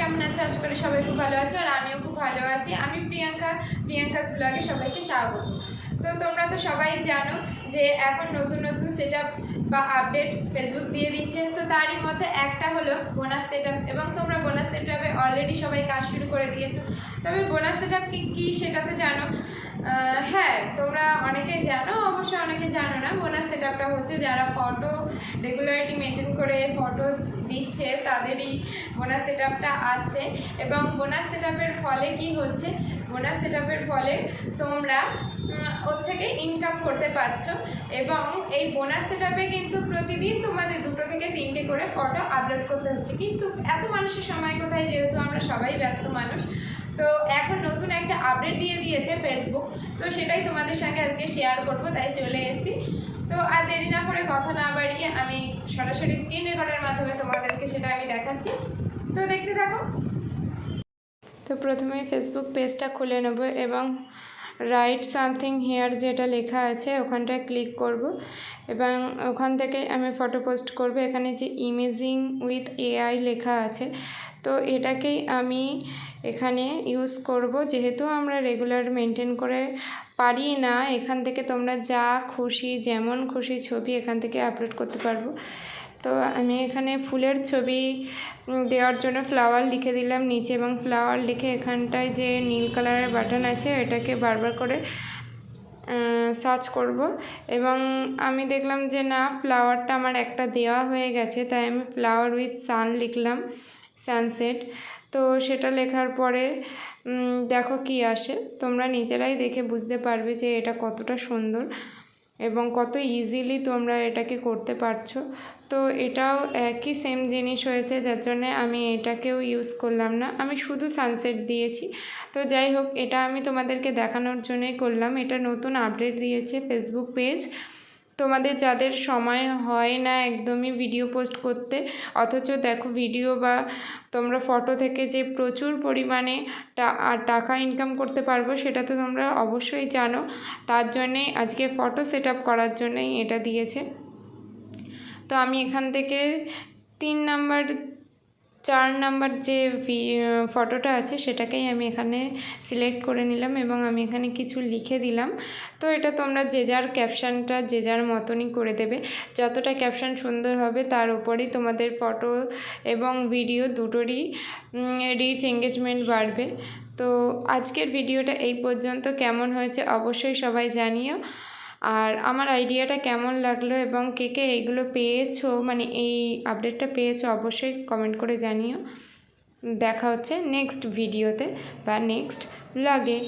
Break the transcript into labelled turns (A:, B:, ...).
A: কেমন আছো? আশা করি সবাই খুব ভালো আছো আর আমিও খুব ভালো আছি। আমি প্রিয়াঙ্কাস ব্লগে সবাইকে স্বাগত। তো তোমরা তো সবাই জানো যে এখন নতুন নতুন সেটআপ বা আপডেট ফেসবুক দিয়ে দিচ্ছে। তো তারই মধ্যে একটা হলো বোনাস সেটআপ, এবং তোমরা বোনাস সেটআপে অলরেডি সবাই কাজ শুরু করে দিয়েছো। তবে বোনাস সেটআপ কি সেটা তো জানো। হ্যাঁ, তোমরা অনেকেই জানো, অবশ্য অনেকে জানো না। বোনাস সেটআপটা হচ্ছে যারা ফটো রেগুলারিটি মেনটেন করে ফটো দিচ্ছে তাদেরই বোনাস সেটআপটা আসছে। এবং বোনাস সেটআপের ফলে কি হচ্ছে, বোনাস সেটআপের ফলে তোমরা ওর থেকে ইনকাম করতে পারছো। এবং এই বোনাস সেটআপে কিন্তু প্রতিদিন তোমাদের 2 থেকে 3টে করে ফটো আপলোড করতে হচ্ছে, কিন্তু এত মানুষের সময় কোথায়, যেহেতু আমরা সবাই ব্যস্ত মানুষ। তো এখন নতুন একটা আপডেট দিয়ে দিয়েছে ফেসবুক, তো সেটাই তোমাদের সঙ্গে আজকে শেয়ার করবো, তাই চলে এসেছি। তো আর দেরি না করে কথা না বাড়িয়ে আমি সরাসরি স্ক্রিন রেকর্ডের মাধ্যমে তোমাদেরকে সেটা আমি দেখাচ্ছি, তো দেখতে থাকো। তো প্রথমে ফেসবুক পেজটা খুলে নেব এবং রাইট সামথিং হেয়ার যেটা লেখা আছে ওখানটায় ক্লিক করব এবং ওখান থেকে আমি ফটো পোস্ট করব। এখানে যে ইমেজিং উইথ এআই লেখা আছে, তো এটাকেই আমি এখানে ইউজ করব। যেহেতু আমরা রেগুলার মেনটেন করে পারি না, এখান থেকে তোমরা যা খুশি যেমন খুশি ছবি এখান থেকে আপলোড করতে পারবো। তো আমি এখানে ফুলের ছবি দেওয়ার জন্য ফ্লাওয়ার লিখে দিলাম নিচে, এবং ফ্লাওয়ার লিখে এখানটায় যে নীল কালারের বাটন আছে এটাকে বারবার করে সার্চ করব। এবং আমি দেখলাম যে না, ফ্লাওয়ারটা আমার একটা দেওয়া হয়ে গেছে, তাই আমি ফ্লাওয়ার উইথ সান লিখলাম, সানসেট। তো সেটা লেখার পরে দেখো কি আসে, তোমরা নিজেরাই দেখে বুঝতে পারবে যে এটা কতটা সুন্দর এবং কত ইজিলি তোমরা এটাকে করতে পারছো। তো এটাও একই সেম জিনিস হয়েছে, যার জন্যে আমি এটাকেও ইউজ করলাম না, আমি শুধু সানসেট দিয়েছি। তো যাই হোক, এটা আমি তোমাদেরকে দেখানোর জন্যই করলাম। এটা নতুন আপডেট দিয়েছে ফেসবুক পেজ। তোমাদের যাদের সময় হয় না একদমই ভিডিও পোস্ট করতে, অথচ দেখো ভিডিও বা তোমরা ফটো থেকে যে প্রচুর পরিমাণে টাকা ইনকাম করতে পারবো সেটা তো তোমরা অবশ্যই জানো। তার জন্যেই আজকে ফটো সেট আপ করার জন্যই এটা দিয়েছে। তো আমি এখান থেকে 3 নাম্বার 4 নাম্বার যে ফটোটা আছে সেটাকেই আমি এখানে সিলেক্ট করে নিলাম এবং আমি এখানে কিছু লিখে দিলাম। তো এটা তোমরা যে যার ক্যাপশানটা যে যার মতনই করে দেবে। যতটা ক্যাপশান সুন্দর হবে তার উপরেই তোমাদের ফটো এবং ভিডিও দুটোরই রিচ এঙ্গেজমেন্ট বাড়বে। তো আজকের ভিডিওটা এই পর্যন্ত। কেমন হয়েছে অবশ্যই সবাই জানিও, আর আমার আইডিয়াটা কেমন লাগলো এবং কে কে এইগুলো পেয়েছো, মানে এই আপডেটটা পেয়েছো, অবশ্যই কমেন্ট করে জানিও। দেখা হচ্ছে নেক্সট ভিডিওতে বা নেক্সট ব্লগে।